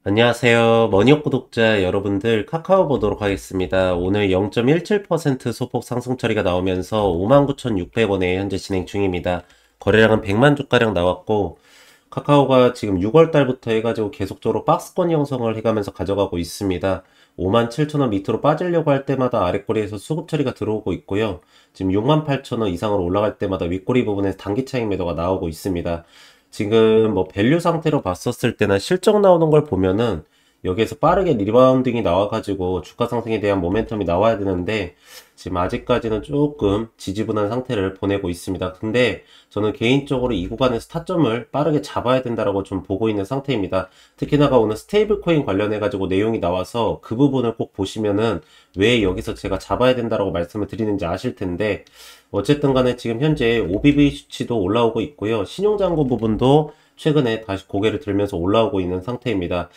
안녕하세요. 머니업 구독자 여러분들, 카카오 보도록 하겠습니다. 오늘 0.17% 소폭 상승 처리가 나오면서 59,600원에 현재 진행 중입니다. 거래량은 100만 주가량 나왔고, 카카오가 지금 6월 달부터 해가지고 계속적으로 박스권 형성을 해가면서 가져가고 있습니다. 57,000원 밑으로 빠지려고 할 때마다 아랫꼬리에서 수급 처리가 들어오고 있고요. 지금 68,000원 이상으로 올라갈 때마다 윗꼬리 부분에서 단기 차익 매도가 나오고 있습니다. 지금 뭐 밸류 상태로 봤었을 때나 실적 나오는 걸 보면은 여기에서 빠르게 리바운딩이 나와가지고 주가 상승에 대한 모멘텀이 나와야 되는데 지금 아직까지는 조금 지지분한 상태를 보내고 있습니다. 근데 저는 개인적으로 이 구간에서 타점을 빠르게 잡아야 된다라고 좀 보고 있는 상태입니다. 특히나가 오늘 스테이블 코인 관련해 가지고 내용이 나와서 그 부분을 꼭 보시면은 왜 여기서 제가 잡아야 된다라고 말씀을 드리는지 아실 텐데, 어쨌든 간에 지금 현재 OBV 수치도 올라오고 있고요. 신용잔고 부분도 최근에 다시 고개를 들면서 올라오고 있는 상태입니다.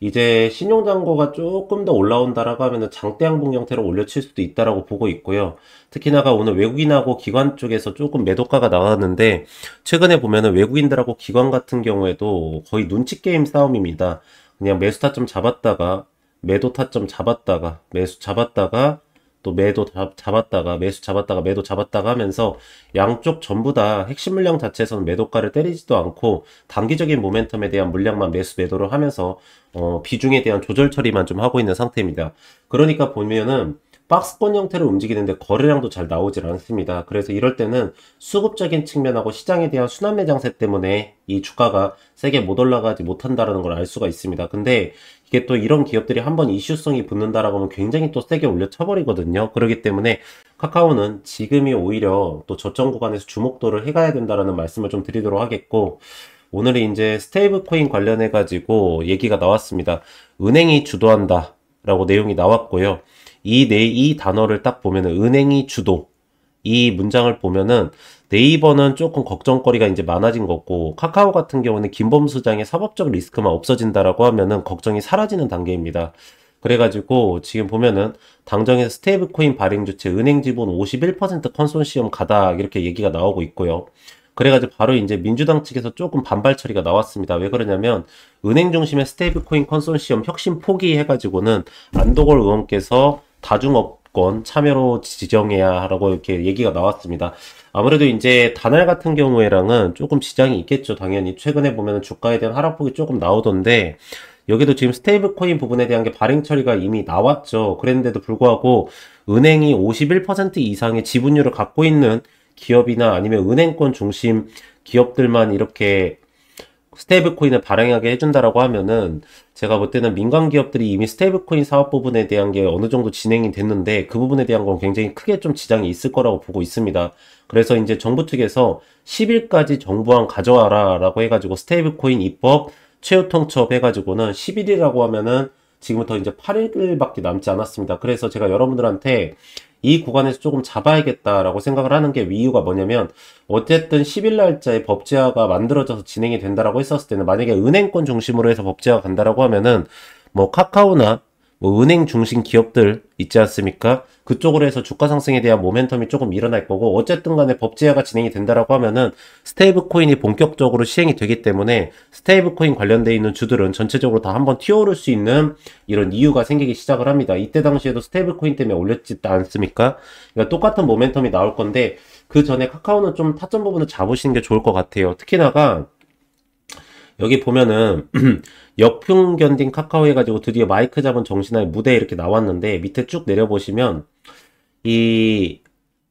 이제 신용잔고가 조금 더 올라온다라고 하면은 장대 양봉 형태로 올려칠 수도 있다라고 보고 있고요. 특히나가 오늘 외국인하고 기관 쪽에서 조금 매도가가 나왔는데, 최근에 보면은 외국인들하고 기관 같은 경우에도 거의 눈치 게임 싸움입니다. 그냥 매수 타점 잡았다가 매도 타점 잡았다가 매수 잡았다가 또 매도 잡았다가 매수 잡았다가 매도 잡았다가 하면서 양쪽 전부 다 핵심 물량 자체에서는 매도가를 때리지도 않고 단기적인 모멘텀에 대한 물량만 매수 매도를 하면서 비중에 대한 조절 처리만 좀 하고 있는 상태입니다. 그러니까 보면은 박스권 형태로 움직이는데 거래량도 잘 나오질 않습니다. 그래서 이럴 때는 수급적인 측면하고 시장에 대한 순환매 장세 때문에 이 주가가 세게 못 올라가지 못한다는 걸 알 수가 있습니다. 근데 이게 또 이런 기업들이 한번 이슈성이 붙는다라고 하면 굉장히 또 세게 올려쳐버리거든요. 그렇기 때문에 카카오는 지금이 오히려 또 저점 구간에서 주목도를 해가야 된다라는 말씀을 좀 드리도록 하겠고, 오늘은 이제 스테이블 코인 관련해 가지고 얘기가 나왔습니다. 은행이 주도한다 라고 내용이 나왔고요. 이 단어를 딱 보면은 은행이 주도, 이 문장을 보면은 네이버는 조금 걱정거리가 이제 많아진 거고, 카카오 같은 경우는 김범수장의 사법적 리스크만 없어진다라고 하면은 걱정이 사라지는 단계입니다. 그래가지고 지금 보면은 당정에서 스테이블 코인 발행 주체 은행 지분 51% 컨소시엄 가다 이렇게 얘기가 나오고 있고요. 그래가지고 바로 이제 민주당 측에서 조금 반발 처리가 나왔습니다. 왜 그러냐면 은행 중심의 스테이블 코인 컨소시엄 혁신 포기해가지고는 안도걸 의원께서 다중업권 참여로 지정해야 하라고 이렇게 얘기가 나왔습니다. 아무래도 이제 다날 같은 경우에랑은 조금 지장이 있겠죠. 당연히 최근에 보면 주가에 대한 하락폭이 조금 나오던데, 여기도 지금 스테이블 코인 부분에 대한 게 발행 처리가 이미 나왔죠. 그랬는데도 불구하고 은행이 51% 이상의 지분율을 갖고 있는 기업이나 아니면 은행권 중심 기업들만 이렇게 스테이블 코인을 발행하게 해준다라고 하면은, 제가 볼 때는 민간 기업들이 이미 스테이블 코인 사업 부분에 대한 게 어느 정도 진행이 됐는데 그 부분에 대한 건 굉장히 크게 좀 지장이 있을 거라고 보고 있습니다. 그래서 이제 정부 측에서 10일까지 정부안 가져와라 라고 해가지고 스테이블 코인 입법 최후 통첩 해가지고는 10일이라고 하면은 지금부터 이제 8일밖에 남지 않았습니다. 그래서 제가 여러분들한테 이 구간에서 조금 잡아야겠다라고 생각을 하는 게 이유가 뭐냐면, 어쨌든 10일 날짜에 법제화가 만들어져서 진행이 된다라고 했었을 때는 만약에 은행권 중심으로 해서 법제화가 간다라고 하면은 뭐 카카오나 뭐 은행 중심 기업들 있지 않습니까? 그쪽으로 해서 주가 상승에 대한 모멘텀이 조금 일어날 거고, 어쨌든 간에 법제화가 진행이 된다라고 하면은 스테이블 코인이 본격적으로 시행이 되기 때문에 스테이블 코인 관련돼 있는 주들은 전체적으로 다 한번 튀어오를 수 있는 이런 이유가 생기기 시작을 합니다. 이때 당시에도 스테이블 코인 때문에 올렸지 않습니까? 그러니까 똑같은 모멘텀이 나올 건데, 그 전에 카카오는 좀 타점 부분을 잡으시는 게 좋을 것 같아요. 특히나가 여기 보면은 역풍 견딘 카카오 해가지고 드디어 마이크 잡은 정신아의 무대에 이렇게 나왔는데, 밑에 쭉 내려보시면 이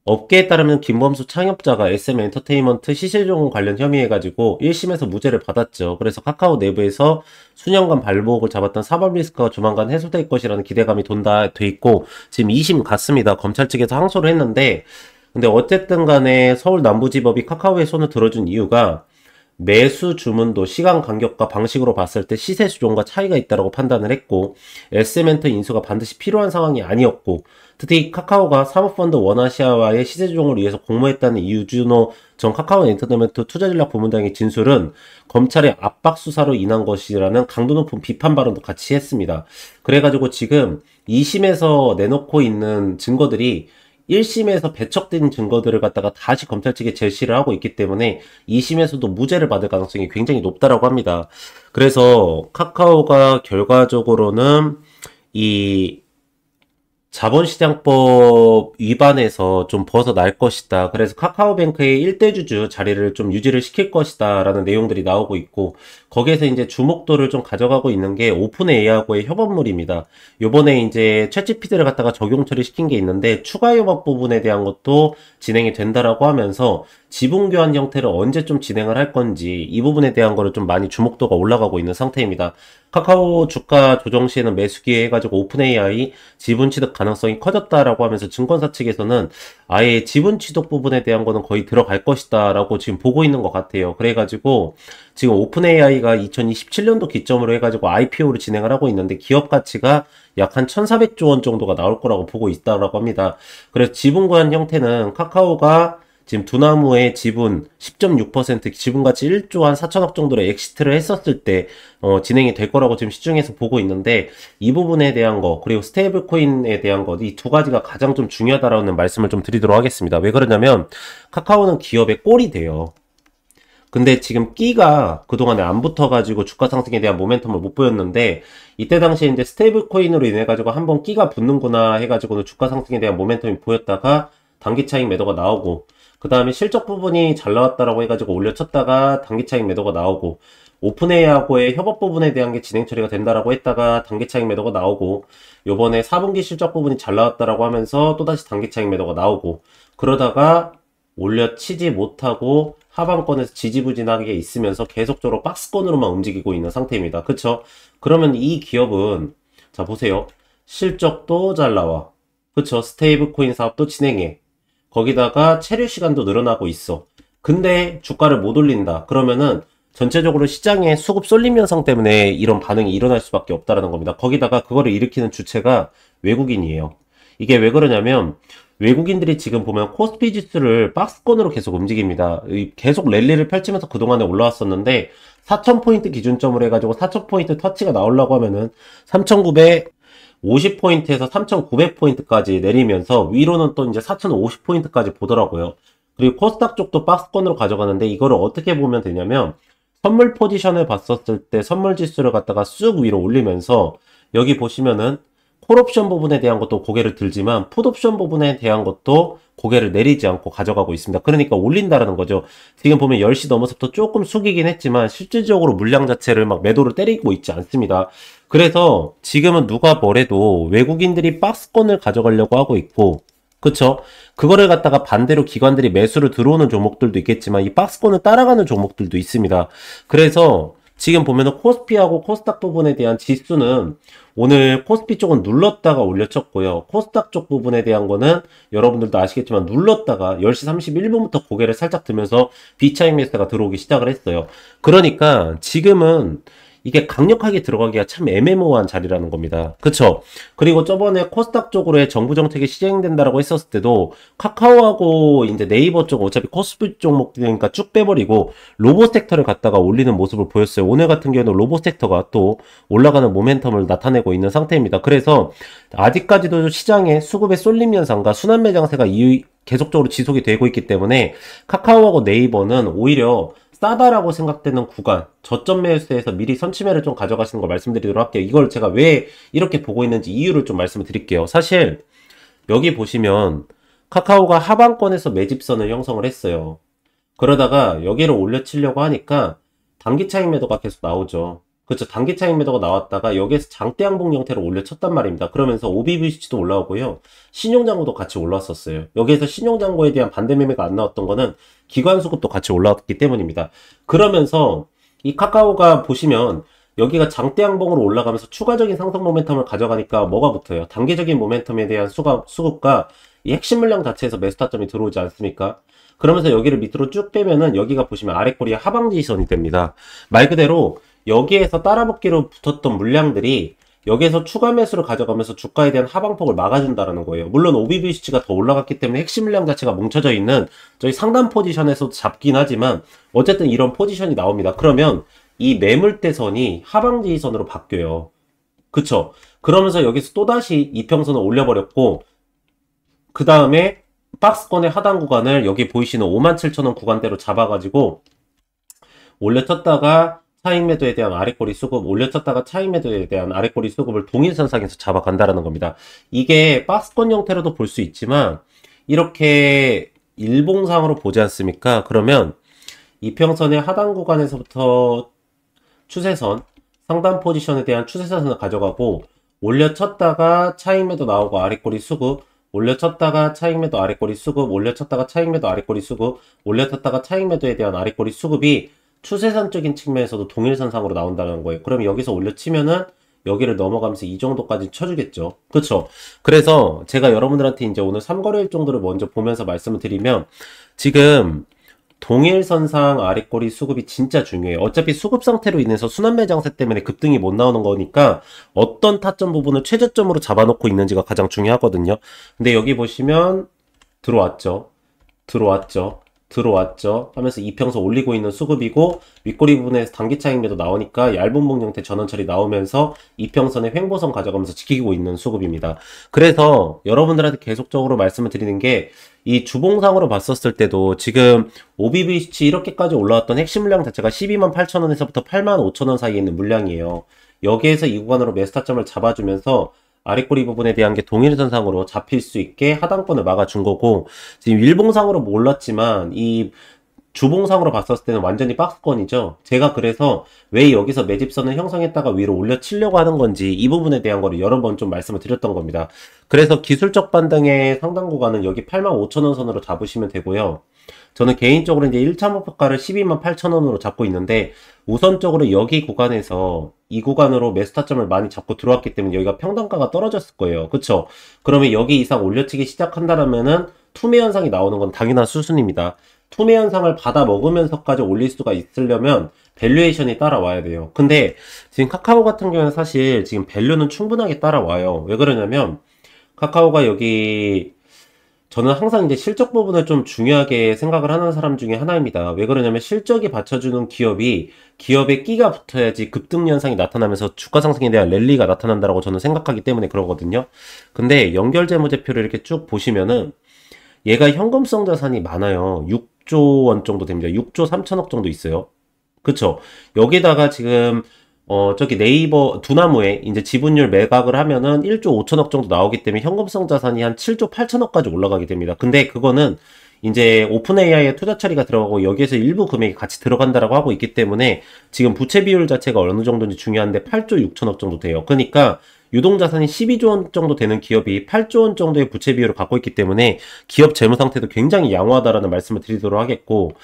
업계에 따르면 김범수 창업자가 SM 엔터테인먼트 시실종은 관련 혐의 해가지고 1심에서 무죄를 받았죠. 그래서 카카오 내부에서 수년간 발목을 잡았던 사법 리스크가 조만간 해소될 것이라는 기대감이 돈다 돼 있고, 지금 2심 갔습니다. 검찰 측에서 항소를 했는데, 근데 어쨌든 간에 서울 남부지법이 카카오의 손을 들어준 이유가 매수 주문도 시간 간격과 방식으로 봤을 때 시세 수종과 차이가 있다고 판단을 했고, S멘터 인수가 반드시 필요한 상황이 아니었고, 특히 카카오가 사모펀드 원아시아와의 시세 조정을 위해서 공모했다는 이유준호 전 카카오 엔터테인먼트 투자전략부문장의 진술은 검찰의 압박 수사로 인한 것이라는 강도 높은 비판 발언도 같이 했습니다. 그래가지고 지금 2심에서 내놓고 있는 증거들이 1심에서 배척된 증거들을 갖다가 다시 검찰 측에 제시를 하고 있기 때문에 2심에서도 무죄를 받을 가능성이 굉장히 높다라고 합니다. 그래서 카카오가 결과적으로는 이 자본시장법 위반에서 좀 벗어날 것이다. 그래서 카카오뱅크의 1대주주 자리를 좀 유지를 시킬 것이다. 라는 내용들이 나오고 있고, 거기에서 이제 주목도를 좀 가져가고 있는 게 오픈 AI하고의 협업물입니다. 요번에 이제 챗GPT를 갖다가 적용 처리시킨 게 있는데, 추가 협업 부분에 대한 것도 진행이 된다라고 하면서, 지분 교환 형태를 언제 좀 진행을 할 건지, 이 부분에 대한 거를 좀 많이 주목도가 올라가고 있는 상태입니다. 카카오 주가 조정 시에는 매수 기회 해가지고 오픈 AI 지분 취득 가능성이 커졌다라고 하면서 증권사 측에서는 아예 지분 취득 부분에 대한 거는 거의 들어갈 것이다 라고 지금 보고 있는 것 같아요. 그래가지고 지금 오픈 AI가 2027년도 기점으로 해가지고 IPO를 진행을 하고 있는데 기업 가치가 약 한 1,400조 원 정도가 나올 거라고 보고 있다라고 합니다. 그래서 지분 구한 형태는 카카오가 지금 두나무의 지분 10.6% 지분가치 1조 한 4천억 정도로 엑시트를 했었을 때 진행이 될 거라고 지금 시중에서 보고 있는데 이 부분에 대한 거 그리고 스테이블 코인에 대한 것 이 두 가지가 가장 좀 중요하다라는 말씀을 좀 드리도록 하겠습니다. 왜 그러냐면 카카오는 기업의 꼴이 돼요. 근데 지금 끼가 그동안에 안 붙어가지고 주가 상승에 대한 모멘텀을 못 보였는데 이때 당시에 이제 스테이블 코인으로 인해가지고 한번 끼가 붙는구나 해가지고는 주가 상승에 대한 모멘텀이 보였다가 단기 차익 매도가 나오고 그 다음에 실적 부분이 잘 나왔다라고 해가지고 올려쳤다가 단기 차익 매도가 나오고 오픈AI하고의 협업 부분에 대한 게 진행 처리가 된다라고 했다가 단기 차익 매도가 나오고 요번에 4분기 실적 부분이 잘 나왔다라고 하면서 또다시 단기 차익 매도가 나오고 그러다가 올려치지 못하고 하방권에서 지지부진하게 있으면서 계속적으로 박스권으로만 움직이고 있는 상태입니다. 그쵸? 그러면 이 기업은 자 보세요. 실적도 잘 나와. 그쵸? 스테이블 코인 사업도 진행해. 거기다가 체류 시간도 늘어나고 있어. 근데 주가를 못 올린다. 그러면은 전체적으로 시장에 수급 쏠림 현상 때문에 이런 반응이 일어날 수밖에 없다라는 겁니다. 거기다가 그거를 일으키는 주체가 외국인이에요. 이게 왜 그러냐면 외국인들이 지금 보면 코스피 지수를 박스권으로 계속 움직입니다. 계속 랠리를 펼치면서 그동안에 올라왔었는데 4,000포인트 기준점으로 해가지고 4,000포인트 터치가 나오려고 하면은 3,950포인트에서 3,900포인트까지 내리면서 위로는 또 이제 4,050포인트까지 보더라고요. 그리고 코스닥 쪽도 박스권으로 가져가는데 이거를 어떻게 보면 되냐면 선물 포지션을 봤었을 때 선물 지수를 갖다가 쑥 위로 올리면서 여기 보시면은 콜옵션 부분에 대한 것도 고개를 들지만 풋옵션 부분에 대한 것도 고개를 내리지 않고 가져가고 있습니다. 그러니까 올린다라는 거죠. 지금 보면 10시 넘어서부터 조금 숙이긴 했지만 실질적으로 물량 자체를 막 매도를 때리고 있지 않습니다. 그래서 지금은 누가 뭐래도 외국인들이 박스권을 가져가려고 하고 있고 그쵸? 그거를 갖다가 반대로 기관들이 매수를 들어오는 종목들도 있겠지만 이 박스권을 따라가는 종목들도 있습니다. 그래서 지금 보면은 코스피하고 코스닥 부분에 대한 지수는 오늘 코스피 쪽은 눌렀다가 올려쳤고요. 코스닥 쪽 부분에 대한 거는 여러분들도 아시겠지만 눌렀다가 10시 31분부터 고개를 살짝 들면서 B차익 매수가 들어오기 시작을 했어요. 그러니까 지금은 이게 강력하게 들어가기가 참 애매모호한 자리라는 겁니다. 그쵸? 그리고 저번에 코스닥 쪽으로의 정부 정책이 시행된다라고 했었을 때도 카카오하고 이제 네이버 쪽 어차피 코스피 종목이니까 쭉 빼버리고 로봇 섹터를 갖다가 올리는 모습을 보였어요. 오늘 같은 경우는 로봇 섹터가 또 올라가는 모멘텀을 나타내고 있는 상태입니다. 그래서 아직까지도 시장에 수급의 쏠림 현상과 순환 매장세가 계속적으로 지속이 되고 있기 때문에 카카오하고 네이버는 오히려 싸다라고 생각되는 구간, 저점 매수에서 미리 선취매를 좀 가져가시는 걸 말씀드리도록 할게요. 이걸 제가 왜 이렇게 보고 있는지 이유를 좀 말씀을 드릴게요. 사실 여기 보시면 카카오가 하방권에서 매집선을 형성을 했어요. 그러다가 여기를 올려치려고 하니까 단기 차익 매도가 계속 나오죠. 그렇죠. 단기 차익 매도가 나왔다가 여기에서 장대 양봉 형태로 올려쳤단 말입니다. 그러면서 OBVC도 올라오고요. 신용장고도 같이 올라왔었어요. 여기에서 신용장고에 대한 반대 매매가 안 나왔던 거는 기관 수급도 같이 올라왔기 때문입니다. 그러면서 이 카카오가 보시면 여기가 장대 양봉으로 올라가면서 추가적인 상승 모멘텀을 가져가니까 뭐가 붙어요? 단기적인 모멘텀에 대한 수급과 이 핵심 물량 자체에서 매수 타점이 들어오지 않습니까? 그러면서 여기를 밑으로 쭉 빼면은 여기가 보시면 아래 꼬리에 하방지선이 됩니다. 말 그대로 여기에서 따라붙기로 붙었던 물량들이 여기에서 추가 매수를 가져가면서 주가에 대한 하방폭을 막아준다는 거예요. 물론 OBVC가 더 올라갔기 때문에 핵심 물량 자체가 뭉쳐져 있는 저희 상단 포지션에서 잡긴 하지만 어쨌든 이런 포지션이 나옵니다. 그러면 이 매물대선이 하방지선으로 바뀌어요. 그쵸? 그러면서 여기서 또다시 이평선을 올려버렸고 그 다음에 박스권의 하단 구간을 여기 보이시는 57,000원 구간대로 잡아가지고 올려쳤다가 차익 매도에 대한 아래꼬리 수급, 올려쳤다가 차익 매도에 대한 아래꼬리 수급을 동일선상에서 잡아간다라는 겁니다. 이게 박스권 형태로도 볼 수 있지만 이렇게 일봉상으로 보지 않습니까? 그러면 이평선의 하단 구간에서부터 추세선, 상단 포지션에 대한 추세선을 가져가고 올려쳤다가 차익 매도 나오고 아래꼬리 수급, 올려쳤다가 차익 매도 아래꼬리 수급, 올려쳤다가 차익 매도 아래꼬리 수급, 올려쳤다가 차익 매도에 대한 아래꼬리 수급이 추세선적인 측면에서도 동일선상으로 나온다는 거예요. 그럼 여기서 올려치면은 여기를 넘어가면서 이 정도까지 쳐주겠죠. 그쵸? 그래서 제가 여러분들한테 이제 오늘 3거래일 정도를 먼저 보면서 말씀을 드리면 지금 동일선상 아래꼬리 수급이 진짜 중요해요. 어차피 수급 상태로 인해서 순환매 장세 때문에 급등이 못 나오는 거니까 어떤 타점 부분을 최저점으로 잡아놓고 있는지가 가장 중요하거든요. 근데 여기 보시면 들어왔죠. 들어왔죠 하면서 이평선 올리고 있는 수급이고 윗꼬리 부분에서 단기 차익 매도 나오니까 얇은 봉 형태 전원 처리 나오면서 이평선의 횡보선 가져가면서 지키고 있는 수급입니다. 그래서 여러분들한테 계속적으로 말씀을 드리는 게 이 주봉상으로 봤었을 때도 지금 OBV 수치 이렇게까지 올라왔던 핵심 물량 자체가 128,000원에서부터 85,000원 사이에 있는 물량이에요. 여기에서 이 구간으로 매수타점을 잡아주면서 아랫꼬리 부분에 대한 게 동일선상으로 잡힐 수 있게 하단권을 막아준 거고 지금 일봉상으로 몰랐지만 이 주봉상으로 봤었을 때는 완전히 박스권이죠. 제가 그래서 왜 여기서 매집선을 형성했다가 위로 올려치려고 하는 건지 이 부분에 대한 거를 여러 번 좀 말씀을 드렸던 겁니다. 그래서 기술적 반등의 상당 구간은 여기 85,000원 선으로 잡으시면 되고요. 저는 개인적으로 이제 1차 목표가를 128,000원으로 잡고 있는데 우선적으로 여기 구간에서 이 구간으로 매수타점을 많이 잡고 들어왔기 때문에 여기가 평단가가 떨어졌을 거예요. 그쵸? 그러면 여기 이상 올려치기 시작한다라면은 투매 현상이 나오는 건 당연한 수순입니다. 투매 현상을 받아 먹으면서까지 올릴 수가 있으려면 밸류에이션이 따라와야 돼요. 근데 지금 카카오 같은 경우는 사실 지금 밸류는 충분하게 따라와요. 왜 그러냐면 카카오가 여기 저는 항상 이제 실적 부분을 좀 중요하게 생각을 하는 사람 중에 하나입니다. 왜 그러냐면 실적이 받쳐주는 기업이 기업에 끼가 붙어야지 급등 현상이 나타나면서 주가 상승에 대한 랠리가 나타난다고 저는 생각하기 때문에 그러거든요. 근데 연결재무제표를 이렇게 쭉 보시면은 얘가 현금성 자산이 많아요. 6조 원 정도 됩니다. 6조 3천억 정도 있어요. 그쵸? 여기다가 지금 저기 네이버 두나무에 이제 지분율 매각을 하면은 1조 5천억 정도 나오기 때문에 현금성 자산이 한 7조 8천억까지 올라가게 됩니다. 근데 그거는 이제 오픈 AI에 투자 처리가 들어가고 여기에서 일부 금액이 같이 들어간다라고 하고 있기 때문에 지금 부채 비율 자체가 어느 정도인지 중요한데 8조 6천억 정도 돼요. 그러니까 유동자산이 12조 원 정도 되는 기업이 8조 원 정도의 부채 비율을 갖고 있기 때문에 기업 재무 상태도 굉장히 양호하다라는 말씀을 드리도록 하겠고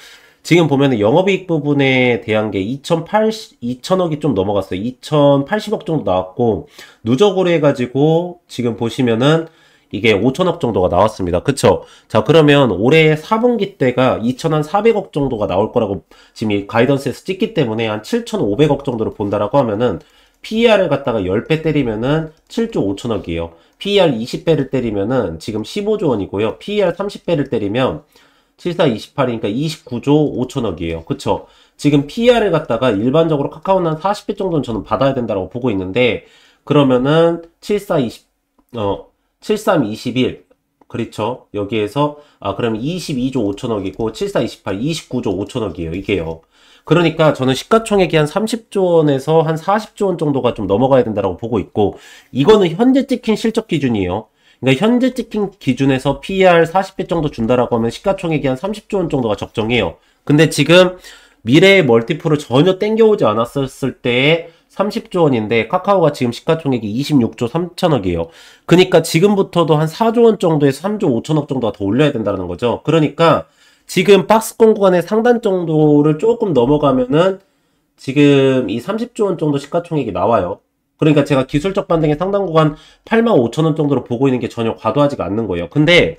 지금 보면은 영업이익 부분에 대한 게 2,080억이 좀 넘어갔어요. 2,080억 정도 나왔고 누적으로 해가지고 지금 보시면은 이게 5천억 정도가 나왔습니다. 그쵸? 자, 그러면 올해 4분기 때가 2,400억 정도가 나올 거라고 지금 이 가이던스에서 찍기 때문에 한 7,500억 정도를 본다라고 하면은 PER을 갖다가 10배 때리면은 7조 5천억이에요. PER 20배를 때리면은 지금 15조 원이고요. PER 30배를 때리면 74, 28이니까 29조 5천억이에요. 그쵸? 지금 PER을 갖다가 일반적으로 카카오는 한 40배 정도는 저는 받아야 된다고 보고 있는데 그러면은 74, 73, 21 그렇죠? 여기에서 그럼 22조 5천억이고 74, 28, 29조 5천억이에요. 이게요. 그러니까 저는 시가총액이 한 30조 원에서 한 40조 원 정도가 좀 넘어가야 된다고 보고 있고 이거는 현재 찍힌 실적 기준이에요. 그러니까 현재 찍힌 기준에서 PER 40배 정도 준다라고 하면 시가총액이 한 30조 원 정도가 적정해요. 근데 지금 미래의 멀티플을 전혀 땡겨오지 않았었을 때에 30조 원인데 카카오가 지금 시가총액이 26조 3천억이에요. 그러니까 지금부터도 한 4조 원 정도에서 3조 5천억 정도가 더 올려야 된다는 거죠. 그러니까 지금 박스권 구간의 상단 정도를 조금 넘어가면은 지금 이 30조 원 정도 시가총액이 나와요. 그러니까 제가 기술적 반등의 상단 구간 85,000원 정도로 보고 있는 게 전혀 과도하지가 않는 거예요. 근데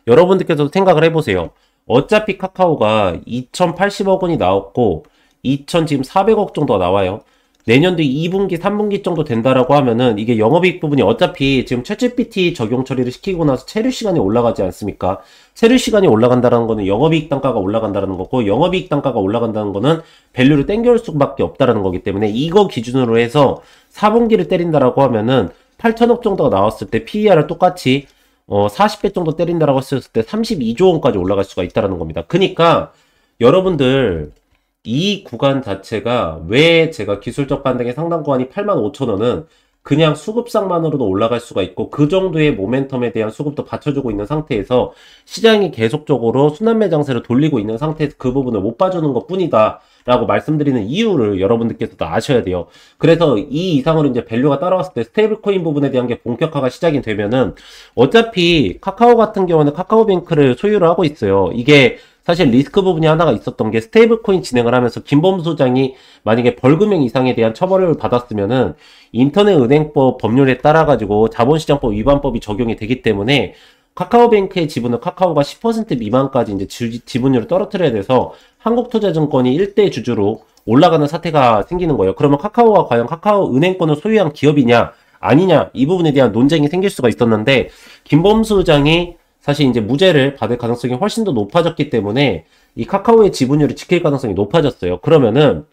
여러분들께서도 생각을 해보세요. 어차피 카카오가 2,080억 원이 나왔고 2,000 지금 400억 정도가 나와요. 내년도 2분기, 3분기 정도 된다라고 하면은 이게 영업이익 부분이 어차피 지금 챗GPT 적용 처리를 시키고 나서 체류 시간이 올라가지 않습니까? 체류 시간이 올라간다는 거는 영업이익 단가가 올라간다는 거고 영업이익 단가가 올라간다는 거는 밸류를 땡겨올 수밖에 없다라는 거기 때문에 이거 기준으로 해서 4분기를 때린다라고 하면은 8천억 정도가 나왔을 때 PER을 똑같이 40배 정도 때린다라고 했을 때 32조 원까지 올라갈 수가 있다라는 겁니다. 그러니까 여러분들 이 구간 자체가 왜 제가 기술적 반등의 상단 구간이 85,000원은 그냥 수급상만으로도 올라갈 수가 있고 그 정도의 모멘텀에 대한 수급도 받쳐주고 있는 상태에서 시장이 계속적으로 순환매장세를 돌리고 있는 상태에서 그 부분을 못 봐주는 것 뿐이다 라고 말씀드리는 이유를 여러분들께서도 아셔야 돼요. 그래서 이 이상으로 이제 밸류가 따라왔을 때 스테이블 코인 부분에 대한 게 본격화가 시작이 되면은 어차피 카카오 같은 경우는 카카오뱅크를 소유를 하고 있어요. 이게 사실 리스크 부분이 하나가 있었던 게 스테이블 코인 진행을 하면서 김범수 소장이 만약에 벌금형 이상에 대한 처벌을 받았으면은 인터넷은행법 법률에 따라 가지고 자본시장법 위반법이 적용이 되기 때문에 카카오뱅크의 지분을 카카오가 10% 미만까지 이제 지분율을 떨어뜨려야 돼서 한국투자증권이 1대 주주로 올라가는 사태가 생기는 거예요. 그러면 카카오가 과연 카카오은행권을 소유한 기업이냐 아니냐 이 부분에 대한 논쟁이 생길 수가 있었는데 김범수 의장이 사실 이제 무죄를 받을 가능성이 훨씬 더 높아졌기 때문에 이 카카오의 지분율을 지킬 가능성이 높아졌어요. 그러면은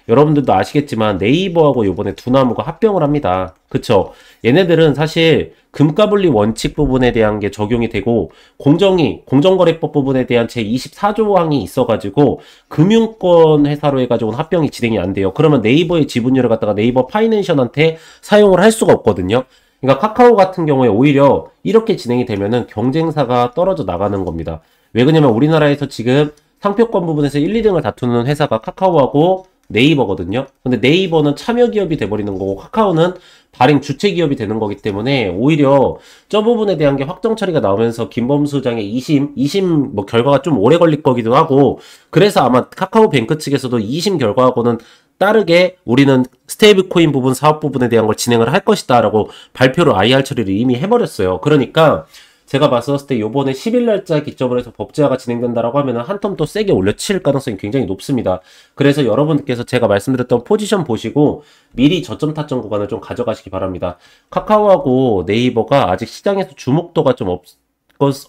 여러분들도 아시겠지만 네이버하고 요번에 두나무가 합병을 합니다. 그쵸? 얘네들은 사실 금가분리 원칙 부분에 대한 게 적용이 되고 공정거래법 부분에 대한 제24조 항이 있어가지고 금융권 회사로 해가지고 합병이 진행이 안 돼요. 그러면 네이버의 지분율을 갖다가 네이버 파이낸셜한테 사용을 할 수가 없거든요. 그러니까 카카오 같은 경우에 오히려 이렇게 진행이 되면은 경쟁사가 떨어져 나가는 겁니다. 왜 그러냐면 우리나라에서 지금 상표권 부분에서 1, 2등을 다투는 회사가 카카오하고 네이버거든요. 근데 네이버는 참여 기업이 돼버리는 거고 카카오는 발행 주체 기업이 되는 거기 때문에 오히려 저 부분에 대한 게 확정 처리가 나오면서 김범수 장의 2심 뭐 결과가 좀 오래 걸릴 거기도 하고 그래서 아마 카카오뱅크 측에서도 2심 결과하고는 따르게 우리는 스테이블 코인 부분 사업 부분에 대한 걸 진행을 할 것이다 라고 발표를 IR 처리를 이미 해버렸어요. 그러니까 제가 봤었을 때 요번에 10일 날짜 기점으로 해서 법제화가 진행된다라고 하면 한 텀 또 세게 올려칠 가능성이 굉장히 높습니다. 그래서 여러분들께서 제가 말씀드렸던 포지션 보시고 미리 저점 타점 구간을 좀 가져가시기 바랍니다. 카카오하고 네이버가 아직 시장에서 주목도가 좀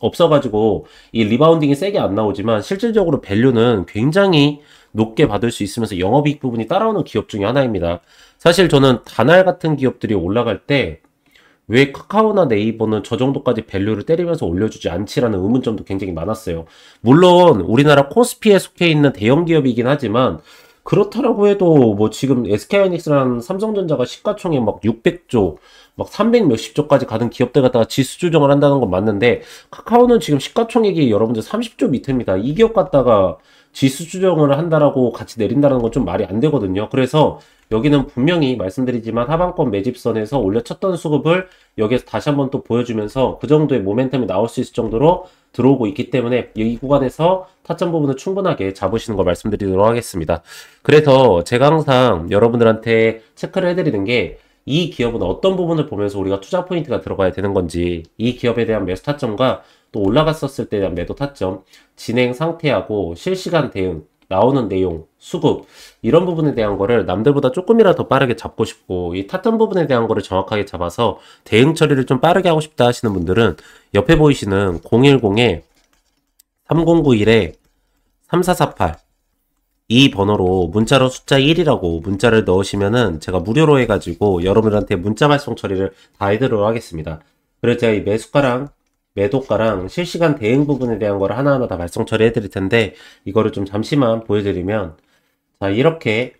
없어가지고 이 리바운딩이 세게 안 나오지만 실질적으로 밸류는 굉장히 높게 받을 수 있으면서 영업이익 부분이 따라오는 기업 중에 하나입니다. 사실 저는 다날 같은 기업들이 올라갈 때 왜 카카오나 네이버는 저 정도까지 밸류를 때리면서 올려주지 않지라는 의문점도 굉장히 많았어요. 물론 우리나라 코스피에 속해 있는 대형 기업이긴 하지만 그렇다라고 해도 뭐 지금 SK하이닉스랑 삼성전자가 시가총액 막 600조 막 300 몇십 조까지 가는 기업들 갖다가 지수 조정을 한다는 건 맞는데 카카오는 지금 시가총액이 여러분들 30조 밑입니다. 이 기업 갖다가 지수 조정을 한다라고 같이 내린다는 건 좀 말이 안 되거든요. 그래서 여기는 분명히 말씀드리지만 하방권 매집선에서 올려쳤던 수급을 여기에서 다시 한번 또 보여주면서 그 정도의 모멘텀이 나올 수 있을 정도로 들어오고 있기 때문에 이 구간에서 타점 부분을 충분하게 잡으시는 걸 말씀드리도록 하겠습니다. 그래서 제가 항상 여러분들한테 체크를 해드리는 게 이 기업은 어떤 부분을 보면서 우리가 투자 포인트가 들어가야 되는 건지 이 기업에 대한 매수 타점과 또 올라갔었을 때에 대한 매도 타점, 진행 상태하고 실시간 대응, 나오는 내용, 수급 이런 부분에 대한 거를 남들보다 조금이라도 더 빠르게 잡고 싶고 이 타점 부분에 대한 거를 정확하게 잡아서 대응 처리를 좀 빠르게 하고 싶다 하시는 분들은 옆에 보이시는 010에 3091에 3448 이 번호로 문자로 숫자 1이라고 문자를 넣으시면은 제가 무료로 해가지고 여러분들한테 문자 발송 처리를 다 해드리도록 하겠습니다. 그래서 제가 이 매수가랑 매도가랑 실시간 대응 부분에 대한 거를 하나하나 다 발송 처리해 드릴 텐데 이거를 좀 잠시만 보여드리면 자 이렇게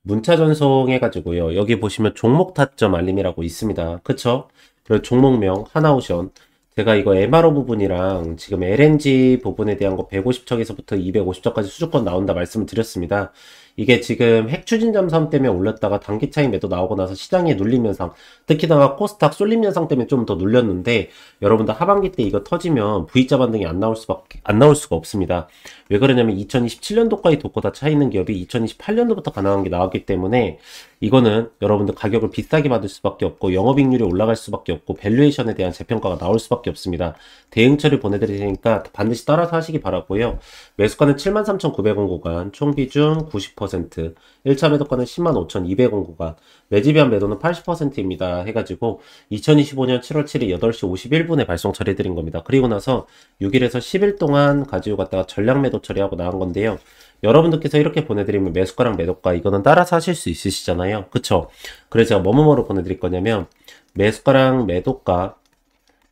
문자 전송해 가지고요 여기 보시면 종목 타점 알림이라고 있습니다. 그쵸? 그리고 종목명 하나오션 제가 이거 MRO 부분이랑 지금 LNG 부분에 대한 거 150척에서부터 250척까지 수주권 나온다 말씀을 드렸습니다. 이게 지금 핵 추진 잠수함 때문에 올렸다가 단기 차익 매도 나오고 나서 시장에 눌림 현상, 특히나 코스닥 쏠림 현상 때문에 좀 더 눌렸는데 여러분들 하반기 때 이거 터지면 V자 반등이 안 나올 수가 없습니다. 왜 그러냐면 2027년도까지 돕고 다 차 있는 기업이 2028년도부터 가능한 게 나왔기 때문에 이거는 여러분들 가격을 비싸게 받을 수밖에 없고 영업이익률이 올라갈 수밖에 없고 밸류에이션에 대한 재평가가 나올 수밖에 없습니다. 대응 처리 보내드릴 테니까 반드시 따라서 하시기 바라고요. 매수가는 73,900원 구간, 총 비중 90%, 1차 매도가는 105,200원 구간, 매집이한 매도는 80%입니다. 해가지고 2025년 7월 7일 8시 51분에 발송 처리해드린 겁니다. 그리고 나서 6일에서 10일 동안 가지고 갔다가 전량 매도 처리하고 나온 건데요. 여러분들께서 이렇게 보내드리면 매수가랑 매도가 이거는 따라서 하실 수 있으시잖아요. 그쵸? 그래서 제가 뭐뭐뭐로 보내드릴 거냐면 매수가랑 매도가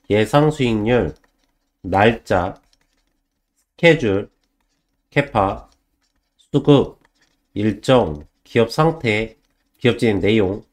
예상 수익률, 날짜, 스케줄, 캐파, 수급, 일정, 기업 상태, 기업 진행 내용,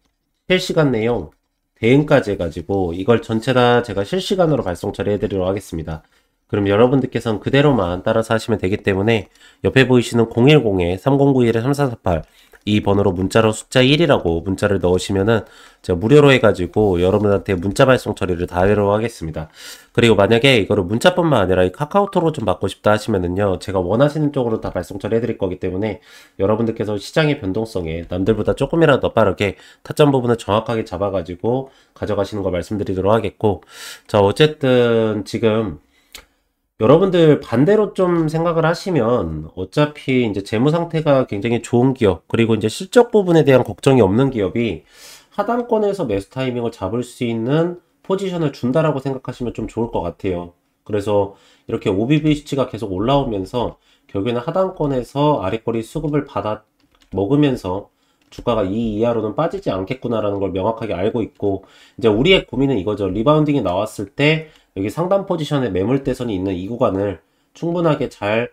실시간 내용, 대응까지 해가지고 이걸 전체 다 제가 실시간으로 발송 처리해드리도록 하겠습니다. 그럼 여러분들께서는 그대로만 따라서 하시면 되기 때문에 옆에 보이시는 010-3091-3448 이 번호로 문자로 숫자 1이라고 문자를 넣으시면은 제가 무료로 해가지고 여러분한테 문자 발송 처리를 다 하도록 하겠습니다. 그리고 만약에 이거를 문자뿐만 아니라 이 카카오톡으로 좀 받고 싶다 하시면은요, 제가 원하시는 쪽으로 다 발송 처리 해드릴 거기 때문에 여러분들께서 시장의 변동성에 남들보다 조금이라도 더 빠르게 타점 부분을 정확하게 잡아가지고 가져가시는 거 말씀드리도록 하겠고, 자, 어쨌든 지금 여러분들 반대로 좀 생각을 하시면 어차피 이제 재무 상태가 굉장히 좋은 기업, 그리고 이제 실적 부분에 대한 걱정이 없는 기업이 하단권에서 매수 타이밍을 잡을 수 있는 포지션을 준다라고 생각하시면 좀 좋을 것 같아요. 그래서 이렇게 OBV 수치가 계속 올라오면서 결국에는 하단권에서 아래거리 수급을 받아 먹으면서 주가가 이 이하로는 빠지지 않겠구나라는 걸 명확하게 알고 있고, 이제 우리의 고민은 이거죠. 리바운딩이 나왔을 때 여기 상단 포지션에 매물대선이 있는 이 구간을 충분하게 잘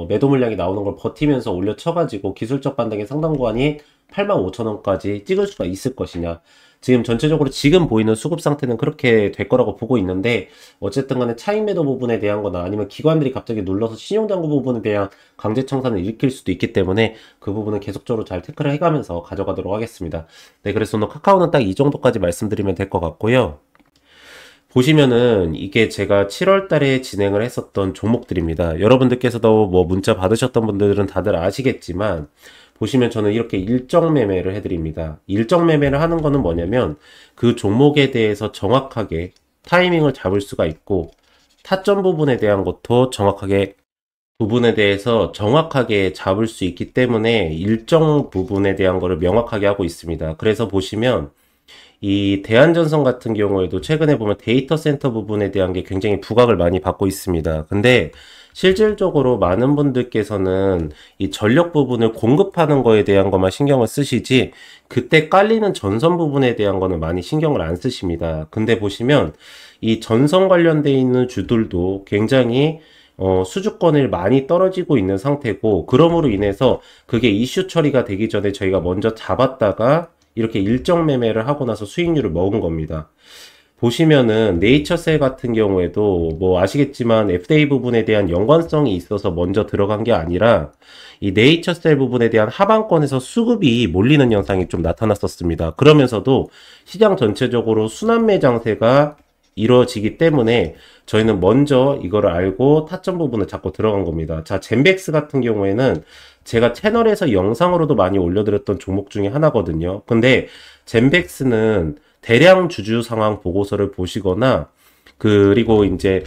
매도 물량이 나오는 걸 버티면서 올려 쳐가지고 기술적 반등의 상단 구간이 85,000원까지 찍을 수가 있을 것이냐. 지금 전체적으로 지금 보이는 수급 상태는 그렇게 될 거라고 보고 있는데, 어쨌든 간에 차익 매도 부분에 대한 거나 아니면 기관들이 갑자기 눌러서 신용장구 부분에 대한 강제 청산을 일으킬 수도 있기 때문에 그 부분은 계속적으로 잘 태클을 해가면서 가져가도록 하겠습니다. 네, 그래서 오늘 카카오는 딱 이 정도까지 말씀드리면 될 것 같고요. 보시면은 이게 제가 7월 달에 진행을 했었던 종목들입니다. 여러분들께서도 뭐 문자 받으셨던 분들은 다들 아시겠지만, 보시면 저는 이렇게 일정 매매를 해드립니다. 일정 매매를 하는 거는 뭐냐면 그 종목에 대해서 정확하게 타이밍을 잡을 수가 있고, 타점 부분에 대한 것도 정확하게 부분에 대해서 정확하게 잡을 수 있기 때문에 일정 부분에 대한 거를 명확하게 하고 있습니다. 그래서 보시면 이 대한전선 같은 경우에도 최근에 보면 데이터 센터 부분에 대한 게 굉장히 부각을 많이 받고 있습니다. 근데 실질적으로 많은 분들께서는 이 전력 부분을 공급하는 거에 대한 것만 신경을 쓰시지, 그때 깔리는 전선 부분에 대한 거는 많이 신경을 안 쓰십니다. 근데 보시면 이 전선 관련돼 있는 주들도 굉장히 수주권을 많이 떨어지고 있는 상태고, 그러므로 인해서 그게 이슈 처리가 되기 전에 저희가 먼저 잡았다가 이렇게 일정 매매를 하고 나서 수익률을 먹은 겁니다. 보시면은 네이처셀 같은 경우에도 뭐 아시겠지만 FDA 부분에 대한 연관성이 있어서 먼저 들어간 게 아니라 이 네이처셀 부분에 대한 하방권에서 수급이 몰리는 현상이 좀 나타났었습니다. 그러면서도 시장 전체적으로 순환매 장세가 이루어지기 때문에 저희는 먼저 이거를 알고 타점 부분을 잡고 들어간 겁니다. 자, 젠백스 같은 경우에는 제가 채널에서 영상으로도 많이 올려드렸던 종목 중에 하나거든요. 근데 젠백스는 대량 주주 상황 보고서를 보시거나, 그리고 이제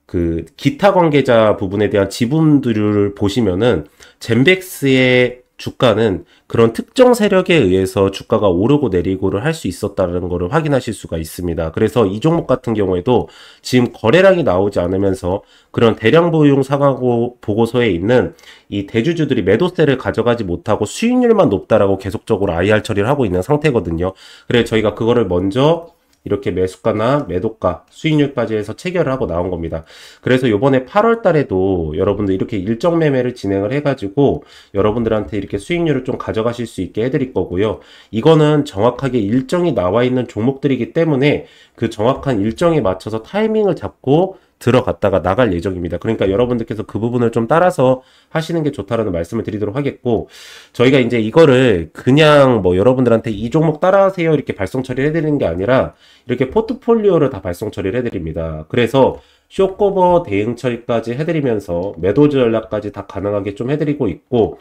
그 기타 관계자 부분에 대한 지분들을 보시면은 젠백스의 주가는 그런 특정 세력에 의해서 주가가 오르고 내리고를 할 수 있었다는 것을 확인하실 수가 있습니다. 그래서 이 종목 같은 경우에도 지금 거래량이 나오지 않으면서 그런 대량 보유용 상황 보고서에 있는 이 대주주들이 매도세를 가져가지 못하고 수익률만 높다라고 계속적으로 IR 처리를 하고 있는 상태거든요. 그래서 저희가 그거를 먼저 이렇게 매수가나 매도가, 수익률까지 해서 체결을 하고 나온 겁니다. 그래서 요번에 8월 달에도 여러분들 이렇게 일정 매매를 진행을 해가지고 여러분들한테 이렇게 수익률을 좀 가져가실 수 있게 해드릴 거고요. 이거는 정확하게 일정이 나와 있는 종목들이기 때문에 그 정확한 일정에 맞춰서 타이밍을 잡고 들어갔다가 나갈 예정입니다. 그러니까 여러분들께서 그 부분을 좀 따라서 하시는 게 좋다라는 말씀을 드리도록 하겠고, 저희가 이제 이거를 그냥 뭐 여러분들한테 이 종목 따라하세요 이렇게 발송 처리를 해드리는 게 아니라 이렇게 포트폴리오를 다 발송 처리를 해드립니다. 그래서 쇼커버 대응 처리까지 해드리면서 매도 전략까지 다 가능하게 좀 해드리고 있고,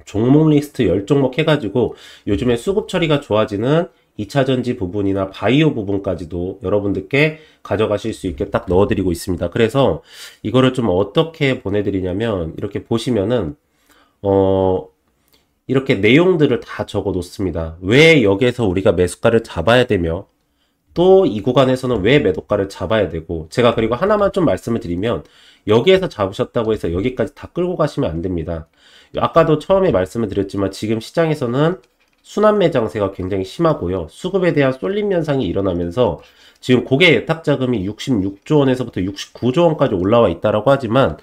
종목 리스트 10종목 해가지고 요즘에 수급 처리가 좋아지는 2차전지 부분이나 바이오 부분까지도 여러분들께 가져가실 수 있게 딱 넣어드리고 있습니다. 그래서 이거를 좀 어떻게 보내드리냐면, 이렇게 보시면은 이렇게 내용들을 다 적어 놓습니다. 왜 여기에서 우리가 매수가를 잡아야 되며, 또 이 구간에서는 왜 매도가를 잡아야 되고, 제가 그리고 하나만 좀 말씀을 드리면, 여기에서 잡으셨다고 해서 여기까지 다 끌고 가시면 안 됩니다. 아까도 처음에 말씀을 드렸지만 지금 시장에서는 순환매 장세가 굉장히 심하고요. 수급에 대한 쏠림 현상이 일어나면서 지금 고객 예탁 자금이 66조 원에서부터 69조 원까지 올라와 있다라고 하지만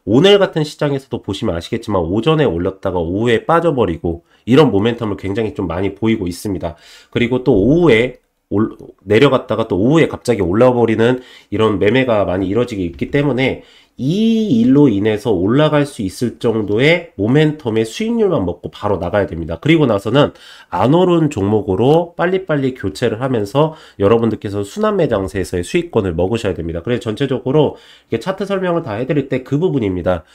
오늘 같은 시장에서도 보시면 아시겠지만 오전에 올렸다가 오후에 빠져버리고 이런 모멘텀을 굉장히 좀 많이 보이고 있습니다. 그리고 또 오후에 내려갔다가 또 오후에 갑자기 올라와 버리는 이런 매매가 많이 이뤄지게 있기 때문에 이 일로 인해서 올라갈 수 있을 정도의 모멘텀의 수익률만 먹고 바로 나가야 됩니다. 그리고 나서는 안 오른 종목으로 빨리빨리 교체를 하면서 여러분들께서 순환매 장세에서의 수익권을 먹으셔야 됩니다. 그래서 전체적으로 이렇게 차트 설명을 다 해드릴 때 그 부분입니다.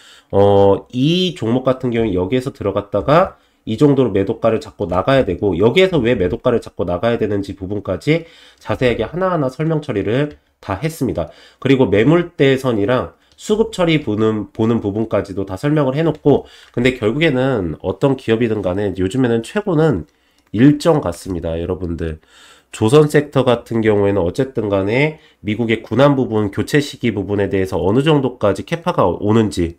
이 종목 같은 경우에 여기에서 들어갔다가 이 정도로 매도가를 잡고 나가야 되고 여기에서 왜 매도가를 잡고 나가야 되는지 부분까지 자세하게 하나하나 설명 처리를 다 했습니다. 그리고 매물대선이랑 수급 처리 보는 부분까지도 다 설명을 해놓고 근데 결국에는 어떤 기업이든 간에 요즘에는 최고는 일정 같습니다. 여러분들 조선 섹터 같은 경우에는 어쨌든 간에 미국의 군안 부분 교체 시기 부분에 대해서 어느 정도까지 캐파가 오는지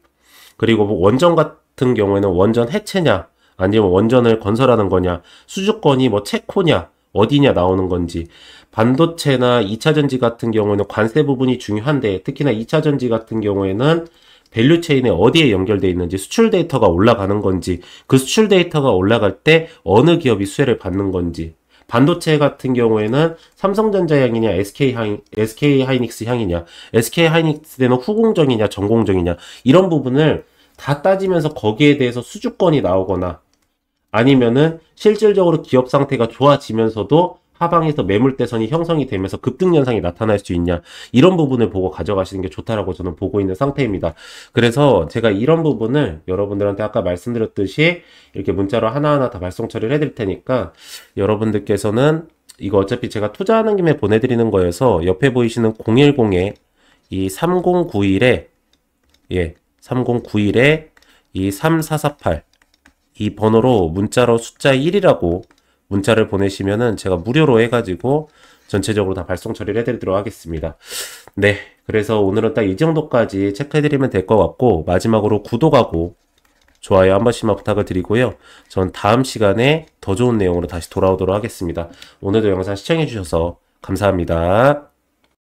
그리고 뭐 원전 같은 경우에는 원전 해체냐 아니면 원전을 건설하는 거냐, 수주권이 뭐 체코냐, 어디냐 나오는 건지, 반도체나 2차전지 같은 경우에는 관세 부분이 중요한데, 특히나 2차전지 같은 경우에는 밸류체인에 어디에 연결되어 있는지, 수출 데이터가 올라가는 건지, 그 수출 데이터가 올라갈 때 어느 기업이 수혜를 받는 건지, 반도체 같은 경우에는 삼성전자 향이냐, SK 하이닉스 향이냐, SK 하이닉스는 후공정이냐, 전공정이냐, 이런 부분을 다 따지면서 거기에 대해서 수주권이 나오거나, 아니면은 실질적으로 기업 상태가 좋아지면서도 하방에서 매물대선이 형성이 되면서 급등 현상이 나타날 수 있냐 이런 부분을 보고 가져가시는 게 좋다라고 저는 보고 있는 상태입니다. 그래서 제가 이런 부분을 여러분들한테 아까 말씀드렸듯이 이렇게 문자로 하나하나 다 발송 처리를 해드릴 테니까 여러분들께서는 이거 어차피 제가 투자하는 김에 보내드리는 거여서 옆에 보이시는 010에 이 3091에 3091에 이 3448 이 번호로 문자로 숫자 1이라고 문자를 보내시면은 제가 무료로 해가지고 전체적으로 다 발송 처리를 해드리도록 하겠습니다. 네, 그래서 오늘은 딱 이 정도까지 체크해드리면 될 것 같고 마지막으로 구독하고 좋아요 한 번씩만 부탁을 드리고요. 전 다음 시간에 더 좋은 내용으로 다시 돌아오도록 하겠습니다. 오늘도 영상 시청해주셔서 감사합니다.